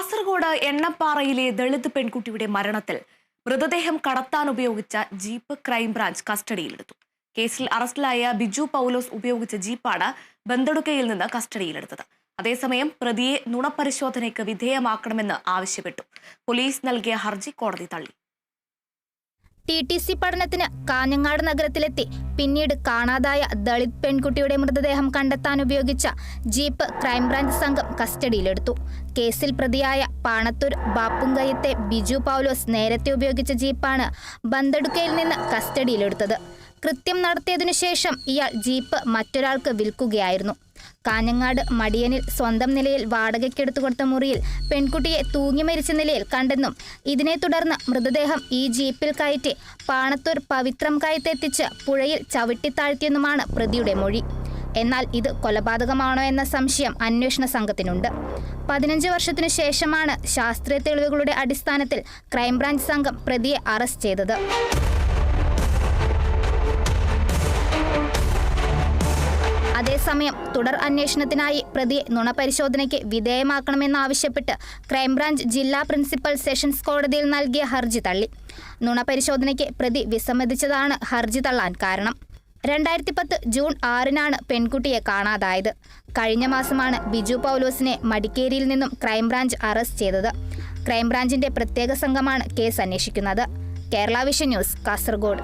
കാസർഗോഡ് എണ്ണപ്പാറയിലെ ദളിത് പെൺകുട്ടിയുടെ മരണത്തിൽ മൃതദേഹം കടത്താൻ ഉപയോഗിച്ച ജീപ്പ് ക്രൈംബ്രാഞ്ച് കസ്റ്റഡിയിലെടുത്തു. കേസിൽ അറസ്റ്റിലായ ബിജു പൗലോസ് ഉപയോഗിച്ച ജീപ്പാണ് ബന്ദടുക്കയിൽ നിന്ന് കസ്റ്റഡിയിലെടുത്തത്. അതേസമയം പ്രതിയെ നുണപരിശോധനയ്ക്ക് വിധേയമാക്കണമെന്ന് ആവശ്യപ്പെട്ടു. പോലീസ് നൽകിയ ഹർജി കോടതി തള്ളി. TTC പഠനത്തിന് കാഞ്ഞങ്ങാട് നഗരത്തിലെത്തി പിന്നീട് കാണാതായ ദളിത് പെൺകുട്ടിയുടെ മൃതദേഹം കണ്ടെത്താൻ ഉപയോഗിച്ച ജീപ്പ് ക്രൈംബ്രാഞ്ച് സംഘം കസ്റ്റഡിയിലെടുത്തു. കേസിൽ പ്രതിയായ പാണത്തൂർ ബാപ്പുങ്കയത്തെ ബിജു പൗലോസ് നേരത്തെ ഉപയോഗിച്ച ജീപ്പാണ് ബന്ദടുക്കയിൽ നിന്ന് കസ്റ്റഡിയിലെടുത്തത്. കൃത്യം നടത്തിയതിനു ശേഷം ഇയാൾ ജീപ്പ് മറ്റൊരാൾക്ക് വിൽക്കുകയായിരുന്നു. കാഞ്ഞങ്ങാട് മടിയനിൽ സ്വന്തം നിലയിൽ വാടകയ്ക്കെടുത്തു കൊടുത്ത മുറിയിൽ പെൺകുട്ടിയെ തൂങ്ങി മരിച്ച നിലയിൽ കണ്ടെന്നും ഇതിനെ തുടർന്ന് മൃതദേഹം ഈ ജീപ്പിൽ കയറ്റി പാണത്തൂർ പവിത്രം കയത്തെത്തിച്ച് പുഴയിൽ ചവിട്ടിത്താഴ്ത്തിയെന്നുമാണ് പ്രതിയുടെ മൊഴി. എന്നാൽ ഇത് കൊലപാതകമാണോ എന്ന സംശയം അന്വേഷണ സംഘത്തിനുണ്ട്. 15 വർഷത്തിനു ശേഷമാണ് ശാസ്ത്രീയ തെളിവുകളുടെ അടിസ്ഥാനത്തിൽ ക്രൈംബ്രാഞ്ച് സംഘം പ്രതിയെ അറസ്റ്റ് ചെയ്തത്. അതേസമയം തുടർ അന്വേഷണത്തിനായി പ്രതിയെ നുണപരിശോധനയ്ക്ക് വിധേയമാക്കണമെന്നാവശ്യപ്പെട്ട് ക്രൈംബ്രാഞ്ച് ജില്ലാ പ്രിൻസിപ്പൽ സെഷൻസ് കോടതിയിൽ നൽകിയ ഹർജി തള്ളി. നുണപരിശോധനയ്ക്ക് പ്രതി വിസമ്മതിച്ചതാണ് ഹർജി തള്ളാൻ കാരണം. 2010 ജൂൺ 6-നാണ് പെൺകുട്ടിയെ കാണാതായത്. കഴിഞ്ഞ മാസമാണ് ബിജു പൗലോസിനെ മടിക്കേരിയിൽ നിന്നും ക്രൈംബ്രാഞ്ച് അറസ്റ്റ് ചെയ്തത്. ക്രൈംബ്രാഞ്ചിന്റെ പ്രത്യേക സംഘമാണ് കേസ് അന്വേഷിക്കുന്നത്. Kerala vision news, Kasaragod.